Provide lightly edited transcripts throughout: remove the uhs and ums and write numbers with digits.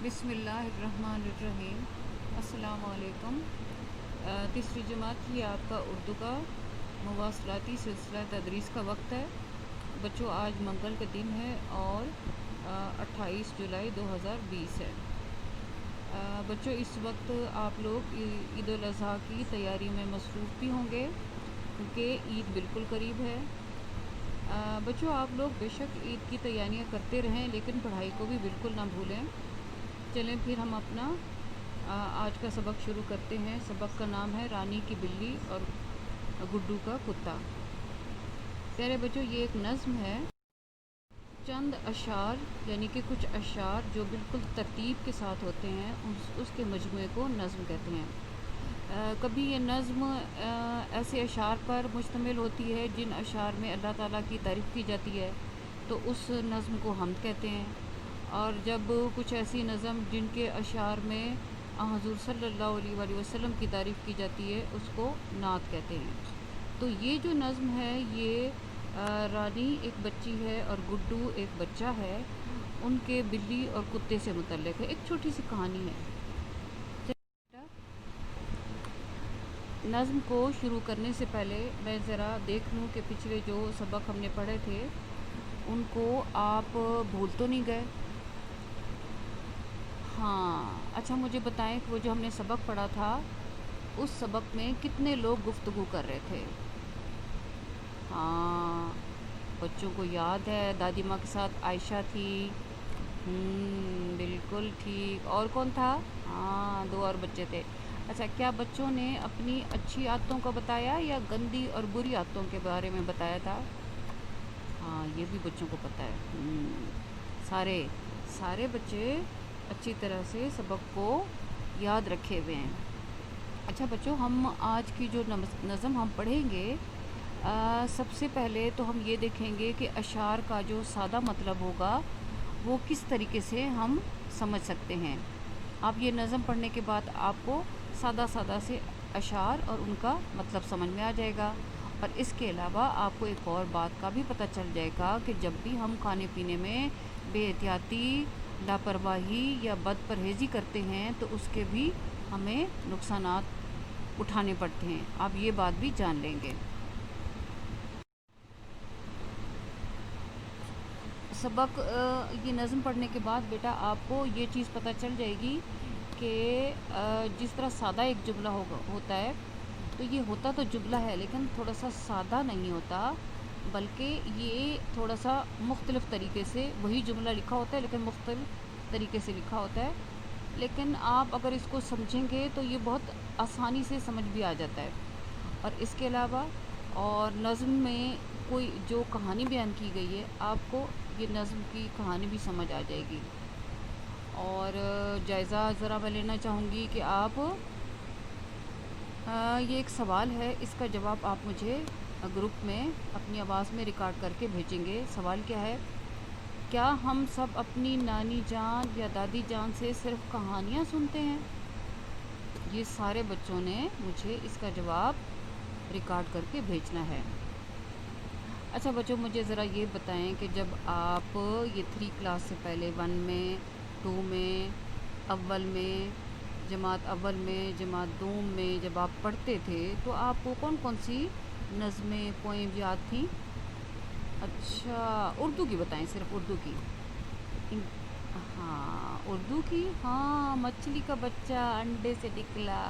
बिस्मिल्लाहिर्रहमानिर्रहीम। अस्सलाम वालेकुम। तीसरी जमात की आपका उर्दू का मवासलाती सिलसिला तदरीस का वक्त है। बच्चों, आज मंगल का दिन है और 28 जुलाई 2020 है। बच्चों, इस वक्त आप लोग ईद उल अज़हा की तैयारी में मसरूफ़ भी होंगे क्योंकि ईद बिल्कुल करीब है। बच्चों, आप लोग बेशक ईद की तैयारियां करते रहें, लेकिन पढ़ाई को भी बिल्कुल ना भूलें। चलें फिर हम अपना आज का सबक शुरू करते हैं। सबक का नाम है रानी की बिल्ली और गुड्डू का कुत्ता। प्यारे बच्चों, ये एक नज़्म है। चंद अशार यानी कि कुछ अशार जो बिल्कुल तरतीब के साथ होते हैं, उसके मजमूए को नज़्म कहते हैं। कभी ये नज़्म ऐसे अशार पर मुश्तमिल होती है जिन अशार में अल्लाह ताला की तारीफ़ की जाती है, तो उस नज़्म को हमद कहते हैं। और जब कुछ ऐसी नज़म जिनके अशार में हुज़ूर सल्लल्लाहु अलैहि वसल्लम की तारीफ़ की जाती है, उसको नात कहते हैं। तो ये जो नज़्म है, ये रानी एक बच्ची है और गुड्डू एक बच्चा है, उनके बिल्ली और कुत्ते से मुतल्लिक़ है। एक छोटी सी कहानी है। नज़्म को शुरू करने से पहले मैं ज़रा देख लूँ कि पिछले जो सबक हमने पढ़े थे उनको आप भूल तो नहीं गए। हाँ, अच्छा मुझे बताएं कि वो जो हमने सबक पढ़ा था, उस सबक में कितने लोग गुफ्तगू कर रहे थे? हाँ, बच्चों को याद है, दादी माँ के साथ आयशा थी। बिल्कुल ठीक। और कौन था? हाँ, 2 और बच्चे थे। अच्छा, क्या बच्चों ने अपनी अच्छी आदतों का बताया या गंदी और बुरी आदतों के बारे में बताया था? हाँ, ये भी बच्चों को पता है। सारे सारे बच्चे अच्छी तरह से सबक को याद रखे हुए हैं। अच्छा बच्चों, हम आज की जो नज़म हम पढ़ेंगे, सबसे पहले तो हम ये देखेंगे कि अशार का जो सादा मतलब होगा वो किस तरीके से हम समझ सकते हैं। आप ये नज़म पढ़ने के बाद आपको सादा सादा से अशार और उनका मतलब समझ में आ जाएगा। और इसके अलावा आपको एक और बात का भी पता चल जाएगा कि जब भी हम खाने पीने में बेएहतियाती, लापरवाही या बदपरहेज़ी करते हैं तो उसके भी हमें नुकसानात उठाने पड़ते हैं। आप ये बात भी जान लेंगे। सबक ये नज़म पढ़ने के बाद बेटा आपको ये चीज़ पता चल जाएगी कि जिस तरह सादा एक जुमला होता है, तो ये होता तो जुमला है लेकिन थोड़ा सा सादा नहीं होता, बल्कि ये थोड़ा सा मुख्तलिफ़ तरीके से वही जुमला लिखा होता है लेकिन मुख्तलिफ़ तरीके से लिखा होता है। लेकिन आप अगर इसको समझेंगे तो ये बहुत आसानी से समझ भी आ जाता है। और इसके अलावा और नज़्म में कोई जो कहानी बयान की गई है, आपको ये नज़्म की कहानी भी समझ आ जाएगी। और जायज़ा ज़रा मैं लेना चाहूँगी कि आप ये एक सवाल है, इसका जवाब आप मुझे ग्रुप में अपनी आवाज़ में रिकॉर्ड करके भेजेंगे। सवाल क्या है? क्या हम सब अपनी नानी जान या दादी जान से सिर्फ़ कहानियाँ सुनते हैं? ये सारे बच्चों ने मुझे इसका जवाब रिकॉर्ड करके भेजना है। अच्छा बच्चों, मुझे ज़रा ये बताएं कि जब आप ये 3 क्लास से पहले 1 में, 2 में, अव्वल में, जमात अव्वल में, जमात दूम में जब आप पढ़ते थे तो आपको कौन कौन सी नज़में, पोएम याद थी? अच्छा, उर्दू की बताएं, सिर्फ उर्दू की। हाँ, उर्दू की। हाँ, मछली का बच्चा अंडे से निकला,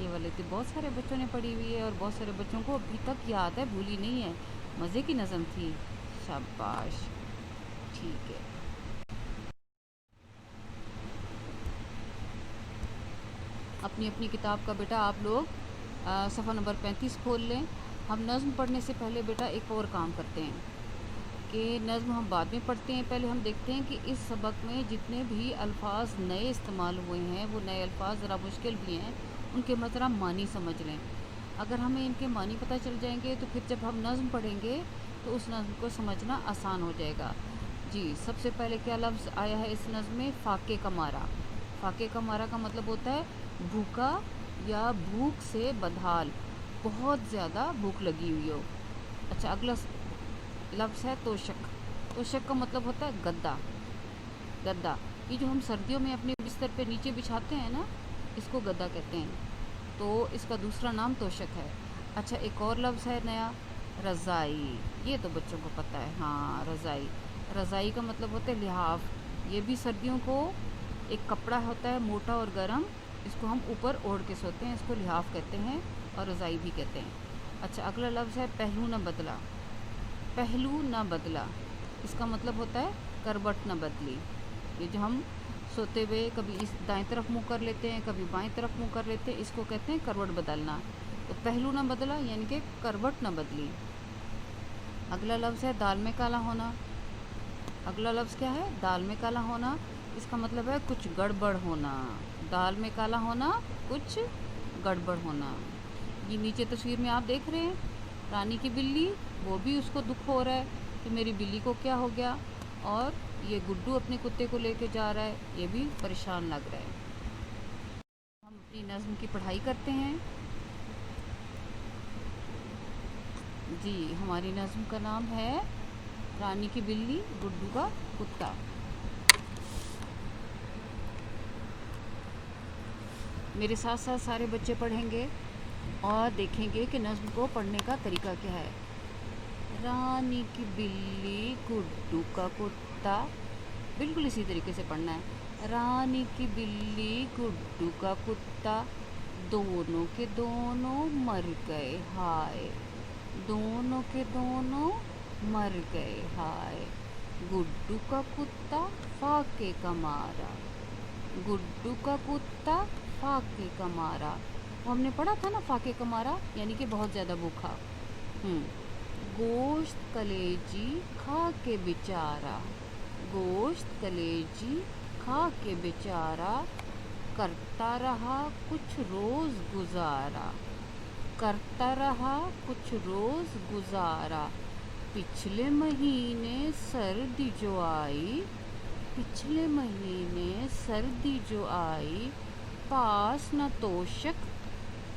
ये वाले तो बहुत सारे बच्चों ने पढ़ी हुई है और बहुत सारे बच्चों को अभी तक याद है, भूली नहीं है। मज़े की नज़म थी। शाबाश, ठीक है। अपनी अपनी किताब का बेटा आप लोग सफ़ा नंबर 35 खोल लें। हम नज़्म पढ़ने से पहले बेटा एक और काम करते हैं कि नज़्म हम बाद में पढ़ते हैं। पहले हम देखते हैं कि इस सबक में जितने भी अल्फाज नए इस्तेमाल हुए हैं, वो नए अल्फाज ज़रा मुश्किल भी हैं, उनके ज़रा मानी समझ लें। अगर हमें इनके मानी पता चल जाएंगे तो फिर जब हम नज़्म पढ़ेंगे तो उस नज़्म को समझना आसान हो जाएगा। जी, सबसे पहले क्या लफ्ज़ आया है इस नज़्म में? फ़ाके का मारा। फ़ाके का मारा का मतलब होता है भूखा या भूख से बदहाल, बहुत ज़्यादा भूख लगी हुई हो। अच्छा, अगला लफ्ज़ है तोशक। तोशक का मतलब होता है गद्दा। गद्दा ये जो हम सर्दियों में अपने बिस्तर पे नीचे बिछाते हैं ना, इसको गद्दा कहते हैं। तो इसका दूसरा नाम तोशक है। अच्छा, एक और लफ्ज़ है नया, रज़ाई। ये तो बच्चों को पता है, हाँ रज़ाई। रज़ाई का मतलब होता है लिहाफ। ये भी सर्दियों को एक कपड़ा होता है मोटा और गर्म, इसको हम ऊपर ओढ़ के सोते हैं, इसको लिहाफ कहते हैं और रज़ाई भी कहते हैं। अच्छा, अगला लफ्ज़ है पहलू न बदला। पहलू न बदला, इसका मतलब होता है करवट न बदली। ये जो हम सोते हुए कभी इस दाएं तरफ मुंह कर लेते हैं, कभी बाएं तरफ मुंह कर लेते हैं, इसको कहते हैं करवट बदलना। तो पहलू न बदला यानी कि करवट न बदली। अगला लफ्ज़ है दाल में काला होना। अगला लफ्ज़ क्या है? दाल में काला होना। इसका मतलब है कुछ गड़बड़ होना। दाल में काला होना, कुछ गड़बड़ होना। ये नीचे तस्वीर में आप देख रहे हैं, रानी की बिल्ली, वो भी उसको दुख हो रहा है कि मेरी बिल्ली को क्या हो गया, और ये गुड्डू अपने कुत्ते को लेके जा रहा है, ये भी परेशान लग रहा है। हम अपनी नज़्म की पढ़ाई करते हैं। जी, हमारी नज़्म का नाम है रानी की बिल्ली, गुड्डू का कुत्ता। मेरे साथ साथ सारे बच्चे पढ़ेंगे और देखेंगे कि नज़्म को पढ़ने का तरीका क्या है। रानी की बिल्ली, गुड्डू का कुत्ता, बिल्कुल इसी तरीके से पढ़ना है। रानी की बिल्ली, गुड्डू का कुत्ता, दोनों के दोनों मर गए हाय। दोनों के दोनों मर गए हाय। गुड्डू का कुत्ता फाके का मारा। गुड्डू का कुत्ता फाके का मारा। वो हमने पढ़ा था ना, फाके का मारा यानी कि बहुत ज़्यादा भूखा। गोश्त कलेजी खा के बेचारा। गोश्त कलेजी खा के बेचारा, करता रहा कुछ रोज़ गुजारा। करता रहा कुछ रोज़ गुजारा। पिछले महीने सर्दी जो आई। पिछले महीने सर्दी जो आई, पास न तोशक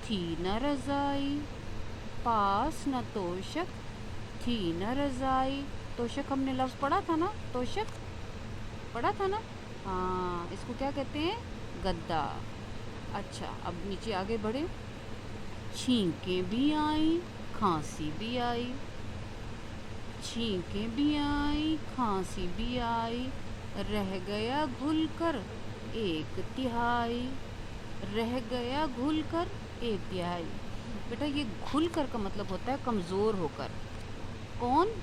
थी न रज़ाई। पास न तोशक थी न रज़ाई। तोशक हमने लफ्ज़ पढ़ा था ना, तोशक पढ़ा था ना, हाँ, इसको क्या कहते हैं? गद्दा। अच्छा, अब नीचे आगे बढ़े। छींकें भी आई, खांसी भी आई। छींकें भी आई, खांसी भी आई, रह गया घुल कर एक तिहाई। रह गया घुल कर एक तिहाई। बेटा, ये घुल कर का मतलब होता है कमज़ोर होकर। कौन?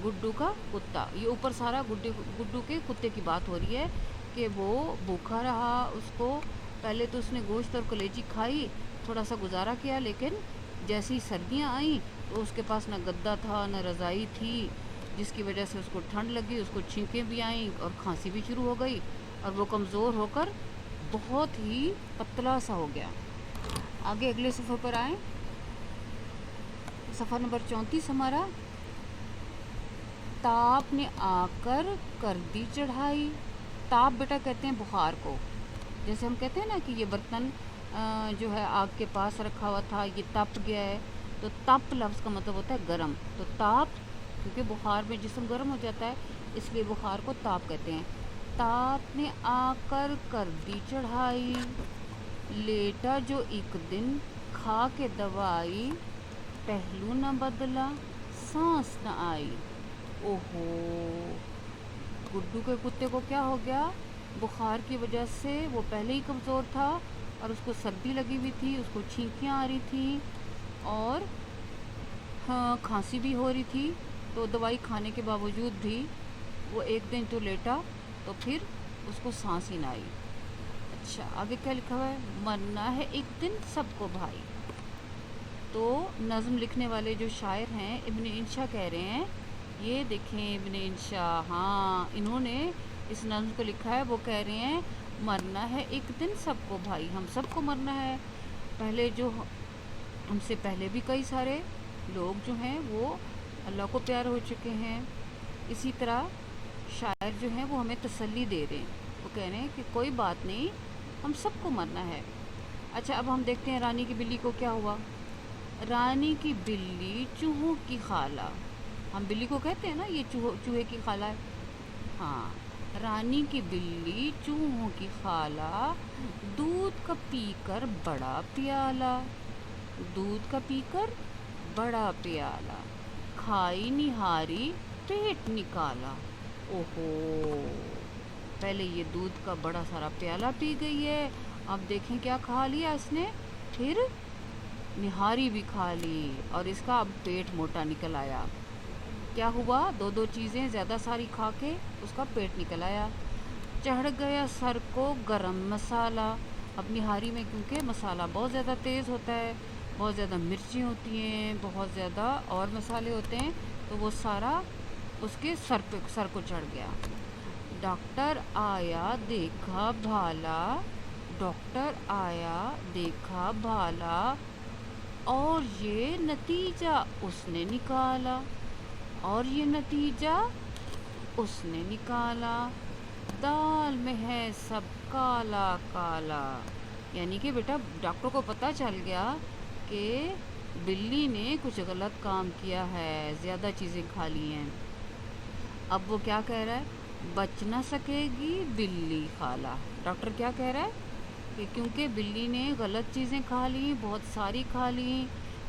गुड्डू का कुत्ता। ये ऊपर सारा गुड्डू के कुत्ते की बात हो रही है कि वो भूखा रहा। उसको पहले तो उसने गोश्त और कलेजी खाई, थोड़ा सा गुजारा किया, लेकिन जैसी सर्दियाँ आई तो उसके पास ना गद्दा था ना रज़ाई थी, जिसकी वजह से उसको ठंड लगी, उसको छींकें भी आईं और खांसी भी शुरू हो गई, और वो कमज़ोर होकर बहुत ही पतला सा हो गया। आगे अगले सफ़र पर आए। सफ़र नंबर 34 हमारा। ताप ने आकर कर दी चढ़ाई। ताप बेटा कहते हैं बुखार को। जैसे हम कहते हैं ना कि ये बर्तन जो है आग के पास रखा हुआ था, ये तप गया है, तो तप लफ्ज़ का मतलब होता है गरम। तो ताप, क्योंकि बुखार में जिस्म गर्म हो जाता है, इसलिए बुखार को ताप कहते हैं। ताप ने आकर कर दी चढ़ाई, लेटा जो एक दिन खा के दवाई, पहलू न बदला सांस न आई। ओहो, गुड्डू के कुत्ते को क्या हो गया? बुखार की वजह से वो पहले ही कमज़ोर था और उसको सर्दी लगी हुई थी, उसको छींकियाँ आ रही थी और हाँ, खांसी भी हो रही थी। तो दवाई खाने के बावजूद भी वो एक दिन तो लेटा, तो फिर उसको सांस ही ना आई। अच्छा, आगे क्या लिखा हुआ है? मरना है एक दिन सबको भाई। तो नज़्म लिखने वाले जो शायर हैं, इब्न इंशा कह रहे हैं, ये देखें इब्न इंशा, हाँ, इन्होंने इस नज़्म को लिखा है। वो कह रहे हैं मरना है एक दिन सबको भाई, हम सबको मरना है। पहले जो हमसे पहले भी कई सारे लोग जो हैं वो अल्लाह को प्यार हो चुके हैं। इसी तरह शायर जो हैं वो हमें तसल्ली दे रहे हैं। वो कह रहे हैं कि कोई बात नहीं, हम सबको मरना है। अच्छा, अब हम देखते हैं रानी की बिल्ली को क्या हुआ। रानी की बिल्ली चूहों की खाला। हम बिल्ली को कहते हैं ना, ये चूहे की खाला है। हाँ, رانی کی بلی چوہوں کی خالہ، دودھ کا پی کر بڑا پیالہ، دودھ کا پی کر بڑا پیالہ، کھائی نہاری پیٹ نکالا۔ اوہو، پہلے یہ دودھ کا بڑا سارا پیالہ پی گئی ہے، اب دیکھیں کیا کھا لیا اس نے، پھر نہاری بھی کھا لی اور اس کا اب پیٹ موٹا نکل آیا۔ کیا ہوا؟ دو چیزیں زیادہ ساری کھا کے اس کا پیٹ نکل آیا۔ چڑھ گیا سر کو گرم مسالہ، اب نہاری میں کیونکہ مسالہ بہت زیادہ تیز ہوتا ہے، بہت زیادہ مرچیں ہوتی ہیں، بہت زیادہ اور مسالے ہوتے ہیں، تو وہ سارا اس کے سر کو چڑھ گیا۔ ڈاکٹر آیا دیکھا بھالا، ڈاکٹر آیا دیکھا بھالا، اور یہ نتیجہ اس نے نکالا، اور یہ نتیجہ اس نے نکالا، دال میں ہے سب کالا کالا۔ یعنی کہ بیٹا ڈاکٹر کو پتہ چل گیا کہ بلی نے کچھ غلط کام کیا ہے، زیادہ چیزیں کھا لی ہیں۔ اب وہ کیا کہہ رہا ہے؟ بچ نہ سکے گی بلی خالہ۔ ڈاکٹر کیا کہہ رہا ہے کہ کیونکہ بلی نے غلط چیزیں کھا لی، بہت ساری کھا لی،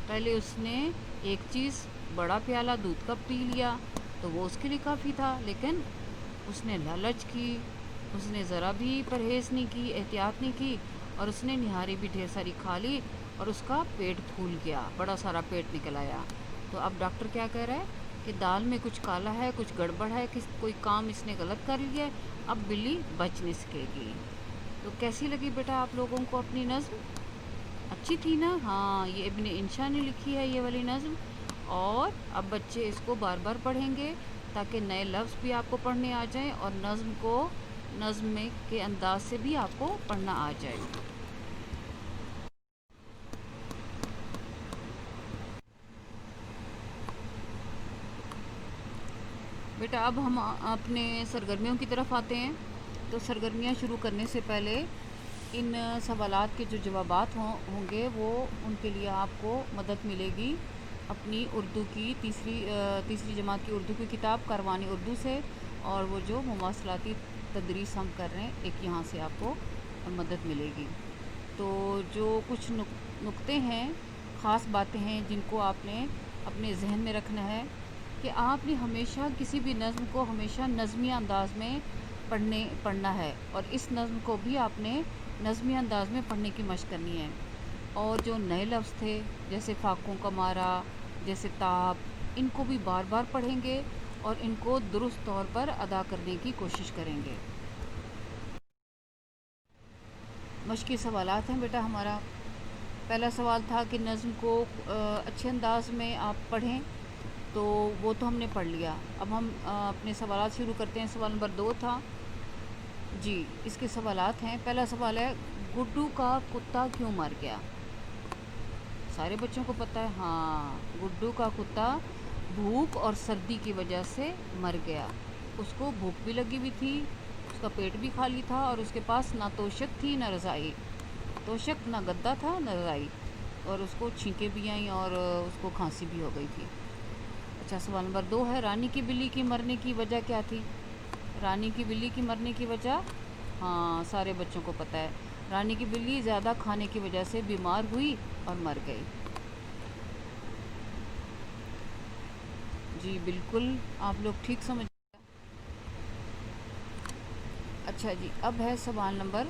پہلے اس نے ایک چیز بڑا پیالہ دودھ کا پی لیا تو وہ اس کے لیے کافی تھا، لیکن اس نے لالچ کی، اس نے ذرا بھی پرہیز نہیں کی، احتیاط نہیں کی، اور اس نے نہاری بھی ڈھیر ساری کھا لی اور اس کا پیٹ پھول گیا، بڑا سارا پیٹ نکل آیا۔ تو اب ڈاکٹر کیا کہہ رہا ہے کہ دال میں کچھ کالا ہے، کچھ گڑبڑ ہے، کوئی کام اس نے غلط کر لیا ہے، اب بلی بچ نہیں سکے گی۔ تو کیسی لگی بیٹا آپ لوگوں کو اپنی نظم؟ اچھی تھی نا؟ ہاں، یہ ابن انشا نے لکھی ہے یہ والی نظم، اور اب بچے اس کو بار بار پڑھیں گے تاکہ نئے لفظ بھی آپ کو پڑھنے آ جائیں اور نظم میں کے انداز سے بھی آپ کو پڑھنا آ جائے۔ بیٹا اب ہم اپنے سرگرمیوں کی طرف آتے ہیں۔ تو سرگرمیاں شروع کرنے سے پہلے ان سوالات کے جو جوابات ہوں گے وہ ان کے لیے آپ کو مدد ملے گی اپنی اردو کی تیسری جماعت کی اردو کی کتاب کاروان اردو سے، اور وہ جو مواصلاتی تدریس ہم کر رہے ہیں، ایک یہاں سے آپ کو مدد ملے گی۔ تو جو کچھ نقطے ہیں، خاص باتیں ہیں جن کو آپ نے اپنے ذہن میں رکھنا ہے کہ آپ نے ہمیشہ کسی بھی نظم کو ہمیشہ نظمی انداز میں پڑھنا ہے، اور اس نظم کو بھی آپ نے نظمی انداز میں پڑھنے کی مشق کرنی ہے۔ اور جو نئے لفظ تھے جیسے فاقوں کا مارا، جیسے تاب، ان کو بھی بار بار پڑھیں گے اور ان کو درست طور پر ادا کرنے کی کوشش کریں گے۔ مشقی سوالات ہیں بیٹا ہمارا۔ پہلا سوال تھا کہ نظم کو اچھے انداز میں آپ پڑھیں، تو وہ تو ہم نے پڑھ لیا۔ اب ہم اپنے سوالات شروع کرتے ہیں۔ سوال نمبر 2 تھا جی، اس کے سوالات ہیں۔ پہلا سوال ہے، گڈو کا کتا کیوں مر گیا؟ سارے بچوں کو پتہ ہے، ہاں، گڈو کا کتا بھوک اور سردی کی وجہ سے مر گیا۔ اس کو بھوک بھی لگی ہوئی تھی، اس کا پیٹ بھی خالی تھا، اور اس کے پاس نہ توشک تھی نہ رضائی، توشک نہ گدا تھا نہ رضائی، اور اس کو چھینکیں بھی آئیں اور اس کو کھانسی بھی ہو گئی تھی۔ اچھا، سوال نمبر 2 ہے، رانی کی بلی کی مرنے کی وجہ کیا تھی؟ رانی کی بلی کی مرنے کی وجہ، ہاں، سارے بچوں کو پتہ ہے، رانی کی بلی زیادہ کھانے کی وجہ سے بیمار ہوئی اور مر گئی۔ جی بالکل، آپ لوگ ٹھیک سمجھ۔ اچھا جی، اب ہے سوال نمبر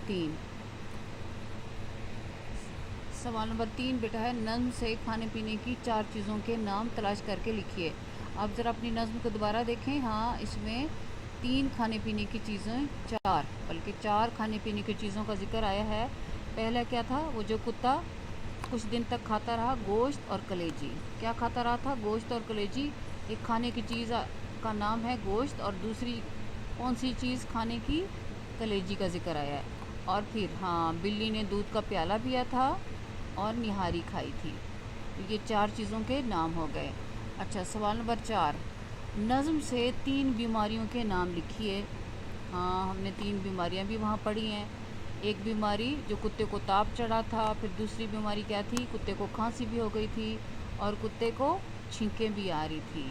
3۔ سوال نمبر 3 بیٹا ہے، نظم سے کھانے پینے کی 4 چیزوں کے نام تلاش کر کے لکھیے۔ آپ ذرا اپنی نظم کو دوبارہ دیکھیں۔ ہاں، اس میں 3 کھانے پینے کی چیزیں، 4 کھانے پینے کی چیزوں کا ذکر آیا ہے۔ پہلا کیا تھا؟ وہ جو کتا کچھ دن تک کھاتا رہا، گوشت اور کلیجی۔ کیا کھاتا رہا تھا؟ گوشت اور کلیجی۔ ایک کھانے کی چیز کا نام ہے گوشت، اور دوسری کون سی چیز کھانے کی؟ کلیجی کا ذکر آیا ہے۔ اور پھر ہاں، بلی نے دودھ کا پیالہ پیا تھا اور نہاری کھائی تھی۔ یہ 4 چیزوں کے نام ہو گئے۔ اچھا، سوال نمبر 4، نظم سے 3 بیماریوں کے نام لکھیے۔ ہاں، ہم نے 3 بیماریاں بھی وہاں پڑھی ہیں۔ ایک بیماری جو کتے کو تاپ چڑھا تھا، پھر دوسری بیماری کیا تھی؟ کتے کو کھانسی بھی ہو گئی تھی، اور کتے کو چھینکیں بھی آ رہی تھی۔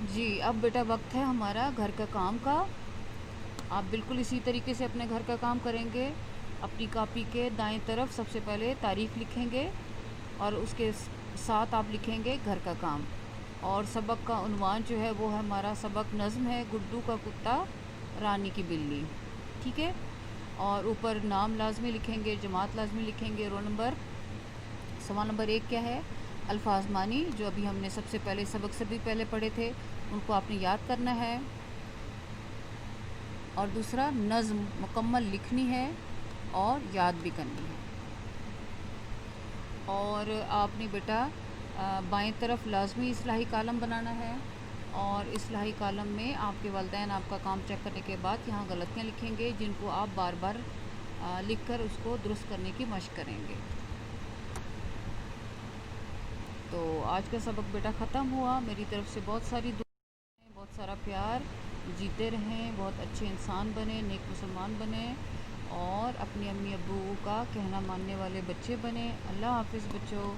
जी, अब बेटा वक्त है हमारा घर का काम का। आप बिल्कुल इसी तरीके से अपने घर का काम करेंगे। अपनी कॉपी के दाएं तरफ सबसे पहले तारीख लिखेंगे और उसके साथ आप लिखेंगे घर का काम। और सबक का उन्वान जो है वो है हमारा सबक नज़्म है, गुड्डू का कुत्ता रानी की बिल्ली। ठीक है। और ऊपर नाम लाजमी लिखेंगे, जमात लाजमी लिखेंगे, रोल नंबर। सवाल नंबर 1 क्या है? अल्फाज मानी, जो अभी हमने सबसे पहले सबक से भी पहले पढ़े थे, उनको आपने याद करना है। और दूसरा, नज़्म मुकम्मल लिखनी है और याद भी करनी है। और आपने बेटा बाएं तरफ लाजमी इस्लाही कालम बनाना है और इस्लाही कालम में आपके वालिदैन आपका काम चेक करने के बाद यहाँ गलतियाँ लिखेंगे, जिनको आप बार बार लिख कर उसको दुरुस्त करने की मशक करेंगे। तो आज का सबक बेटा ख़त्म हुआ। मेरी तरफ से बहुत सारी दुआएं, बहुत सारा प्यार। जीते रहें, बहुत अच्छे इंसान बने, नेक मुसलमान बने और अपनी अम्मी अब्बू का कहना मानने वाले बच्चे बने। अल्लाह हाफिज़ बच्चों।